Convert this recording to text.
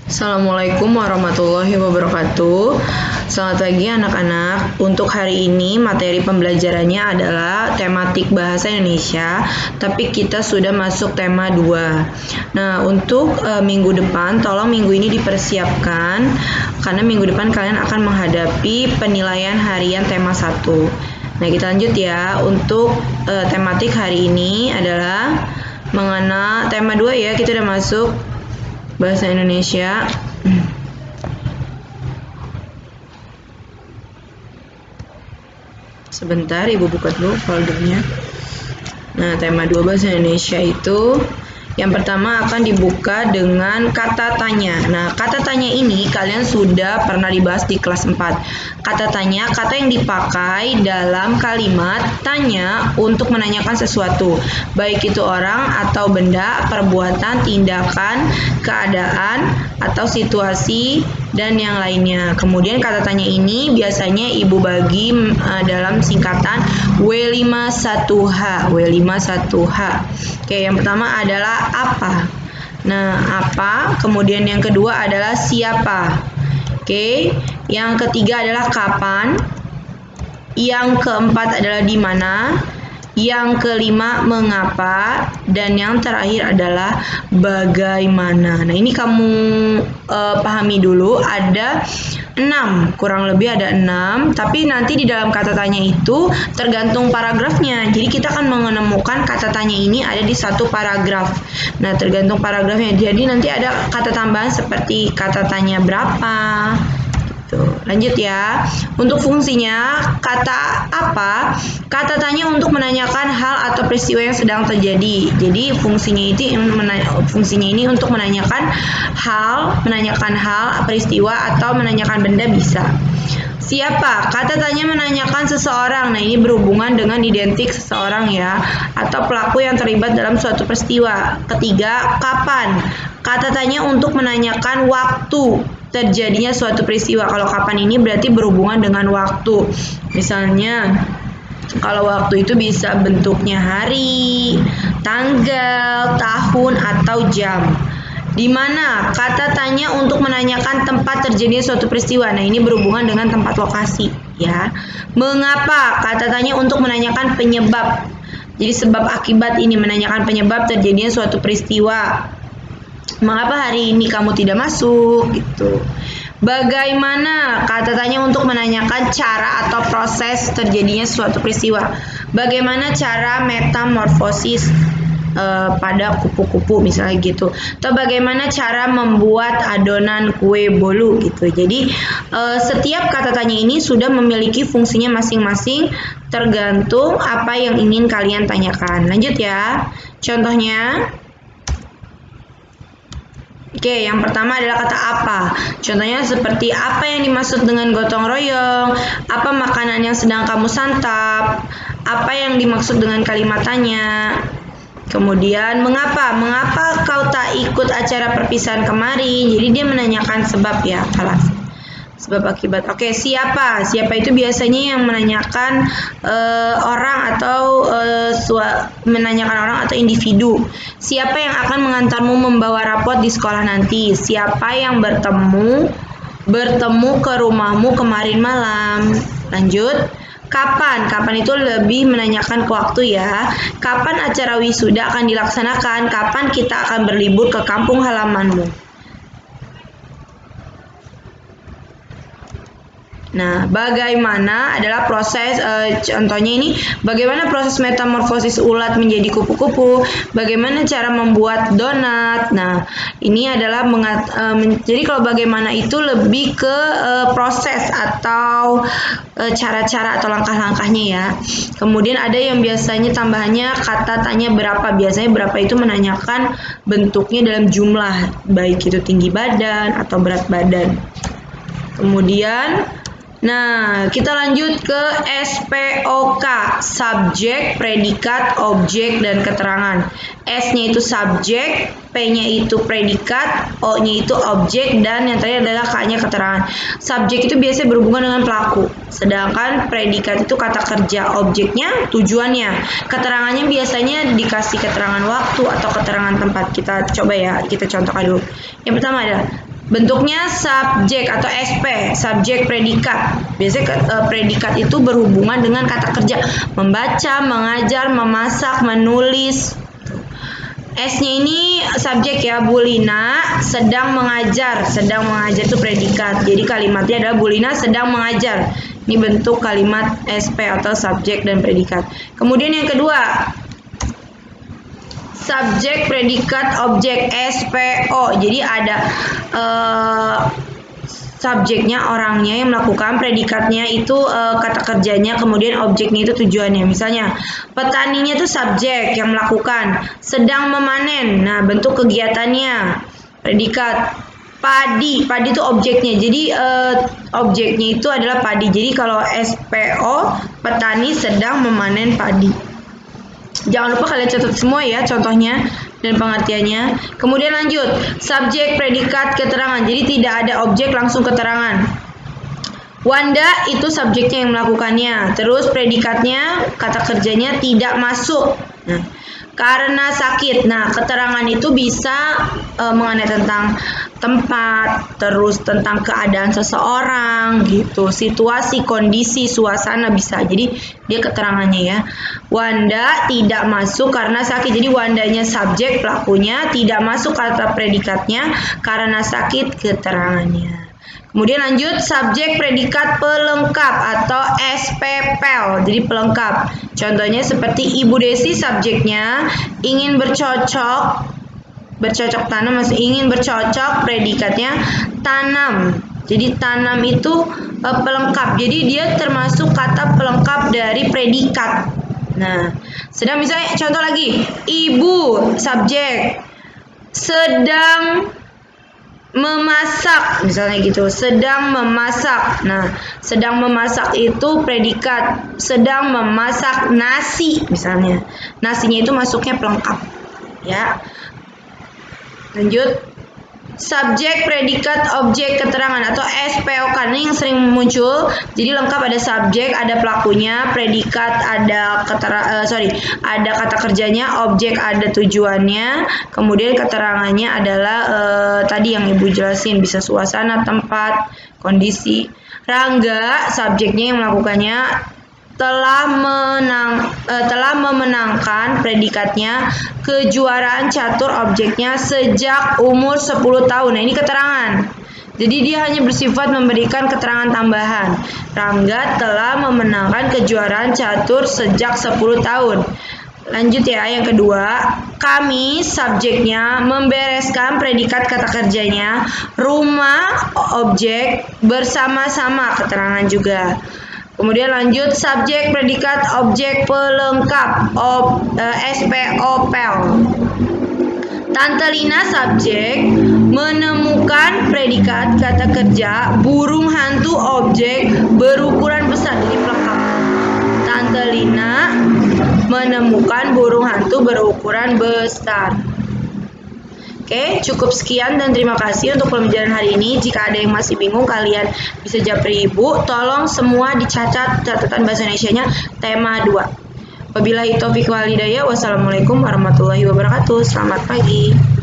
Assalamualaikum warahmatullahi wabarakatuh. Selamat pagi anak-anak. Untuk hari ini materi pembelajarannya adalah tematik bahasa Indonesia, tapi kita sudah masuk tema 2. Nah, untuk minggu depan, tolong minggu ini dipersiapkan karena minggu depan kalian akan menghadapi penilaian harian tema 1. Nah, kita lanjut ya. Untuk tematik hari ini adalah mengenal tema 2 ya. Kita udah masuk bahasa Indonesia. Sebentar, Ibu buka dulu foldernya. Nah, tema 2 bahasa Indonesia itu yang pertama akan dibuka dengan kata tanya. Nah, kata tanya ini kalian sudah pernah dibahas di kelas 4. Kata tanya, kata yang dipakai dalam kalimat tanya untuk menanyakan sesuatu, baik itu orang atau benda, perbuatan, tindakan, keadaan, atau situasi, dan yang lainnya. Kemudian kata tanya ini biasanya Ibu bagi dalam singkatan W51H. W51H. Oke, yang pertama adalah apa. Nah, apa. Kemudian yang kedua adalah siapa. Oke, yang ketiga adalah kapan. Yang keempat adalah di mana. Yang kelima mengapa, dan yang terakhir adalah bagaimana. Nah, ini kamu pahami dulu, ada 6, kurang lebih ada 6, tapi nanti di dalam kata tanya itu tergantung paragrafnya. Jadi kita akan menemukan kata tanya ini ada di satu paragraf. Nah, tergantung paragrafnya. Jadi nanti ada kata tambahan seperti kata tanya berapa. Lanjut ya. Untuk fungsinya, kata apa? Kata tanya untuk menanyakan hal atau peristiwa yang sedang terjadi. Jadi fungsinya ini untuk menanyakan hal, peristiwa, atau menanyakan benda bisa. Siapa? Kata tanya menanyakan seseorang. Nah, ini berhubungan dengan identik seseorang ya, atau pelaku yang terlibat dalam suatu peristiwa. Ketiga, kapan? Kata tanya untuk menanyakan waktu terjadinya suatu peristiwa. Kalau kapan ini berarti berhubungan dengan waktu. Misalnya, kalau waktu itu bisa bentuknya hari, tanggal, tahun, atau jam. Di mana? Kata tanya untuk menanyakan tempat terjadinya suatu peristiwa. Nah, ini berhubungan dengan tempat lokasi ya. Mengapa? Kata tanya untuk menanyakan penyebab. Jadi sebab akibat ini, menanyakan penyebab terjadinya suatu peristiwa. Mengapa hari ini kamu tidak masuk? Gitu. Bagaimana? Kata tanya untuk menanyakan cara atau proses terjadinya suatu peristiwa. Bagaimana cara metamorfosis pada kupu-kupu misalnya gitu, atau bagaimana cara membuat adonan kue bolu gitu. Jadi setiap kata tanya ini sudah memiliki fungsinya masing-masing tergantung apa yang ingin kalian tanyakan. Lanjut ya, contohnya. Oke, yang pertama adalah kata apa. Contohnya seperti apa yang dimaksud dengan gotong royong, apa makanan yang sedang kamu santap, apa yang dimaksud dengan kalimat tanya. Kemudian mengapa? Mengapa kau tak ikut acara perpisahan kemarin? Jadi dia menanyakan sebab ya, alasan. Sebab akibat. Oke, siapa? Siapa itu biasanya yang menanyakan orang atau menanyakan orang atau individu. Siapa yang akan mengantarmu membawa rapot di sekolah nanti? Siapa yang bertemu ke rumahmu kemarin malam? Lanjut. Kapan? Kapan itu lebih menanyakan ke waktu ya. Kapan acara wisuda akan dilaksanakan? Kapan kita akan berlibur ke kampung halamanmu? Nah, bagaimana adalah proses, contohnya ini, bagaimana proses metamorfosis ulat menjadi kupu-kupu, bagaimana cara membuat donat. Nah, ini adalah jadi kalau bagaimana itu lebih ke proses atau cara-cara atau langkah-langkahnya ya. Kemudian ada yang biasanya tambahannya kata tanya berapa. Biasanya berapa itu menanyakan bentuknya dalam jumlah, baik itu tinggi badan atau berat badan. Kemudian nah, kita lanjut ke SPOK, subjek, predikat, objek, dan keterangan. S-nya itu subjek, P-nya itu predikat, O-nya itu objek, dan yang terakhir adalah K-nya keterangan. Subjek itu biasanya berhubungan dengan pelaku, sedangkan predikat itu kata kerja, objeknya tujuannya. Keterangannya biasanya dikasih keterangan waktu atau keterangan tempat. Kita coba ya, kita contohkan dulu. Yang pertama adalah Bentuknya subjek atau SP, subjek predikat. Biasanya predikat itu berhubungan dengan kata kerja, membaca, mengajar, memasak, menulis. S-nya ini subjek ya, Bu Lina sedang mengajar. Sedang mengajar itu predikat. Jadi kalimatnya adalah Bu Lina sedang mengajar. Ini bentuk kalimat SP atau subjek dan predikat. Kemudian yang kedua, subjek, predikat, objek, SPO. Jadi ada subjeknya orangnya yang melakukan, predikatnya itu kata kerjanya, kemudian objeknya itu tujuannya. Misalnya petaninya itu subjek yang melakukan, sedang memanen. Nah, bentuk kegiatannya predikat. Padi itu objeknya. Jadi objeknya itu adalah padi. Jadi kalau SPO, petani sedang memanen padi. Jangan lupa kalian catat semua ya contohnya dan pengertiannya. Kemudian lanjut, subjek, predikat, keterangan. Jadi tidak ada objek, langsung keterangan. Wanda itu subjeknya yang melakukannya. Terus predikatnya, kata kerjanya tidak masuk. Nah, karena sakit. Nah, keterangan itu bisa mengenai tentang tempat, terus tentang keadaan seseorang gitu, situasi, kondisi, suasana bisa. Jadi dia keterangannya ya. Wanda tidak masuk karena sakit. Jadi Wandanya subjek, pelakunya, tidak masuk kata predikatnya karena sakit, keterangannya. Kemudian lanjut, subjek, predikat, pelengkap atau SPPL. Jadi pelengkap. Contohnya seperti Ibu Desi subjeknya ingin bercocok tanam, masih ingin bercocok, predikatnya tanam. Jadi tanam itu pelengkap. Jadi dia termasuk kata pelengkap dari predikat. Nah, sedang misalnya contoh lagi, Ibu subjek sedang memasak, misalnya gitu, sedang memasak. Nah, sedang memasak itu predikat, sedang memasak nasi misalnya. Nasinya itu masuknya pelengkap ya. Lanjut, subjek, predikat, objek, keterangan atau SPO kan ini yang sering muncul. Jadi lengkap, ada subjek, ada pelakunya, predikat, ada ada kata kerjanya, objek, ada tujuannya, kemudian keterangannya adalah tadi yang Ibu jelasin, bisa suasana, tempat, kondisi. Rangga subjeknya yang melakukannya telah memenangkan, predikatnya kejuaraan catur, objeknya sejak umur 10 tahun. Nah, ini keterangan. Jadi dia hanya bersifat memberikan keterangan tambahan. Rangga telah memenangkan kejuaraan catur sejak 10 tahun. Lanjut ya, yang kedua, kami subjeknya membereskan, predikat, kata kerjanya, rumah, objek, bersama-sama, keterangan juga. Kemudian lanjut, subjek, predikat, objek, pelengkap, SPOPL. Tante Lina subjek menemukan, predikat, kata kerja, burung hantu, objek, berukuran besar. Jadi pelengkap. Tante Lina menemukan burung hantu berukuran besar. Oke, cukup sekian dan terima kasih untuk pembelajaran hari ini. Jika ada yang masih bingung, kalian bisa japri Ibu. Tolong semua dicatat catatan bahasa Indonesianya tema 2. Wabillahi taufiq wal hidayah. Wassalamualaikum warahmatullahi wabarakatuh. Selamat pagi.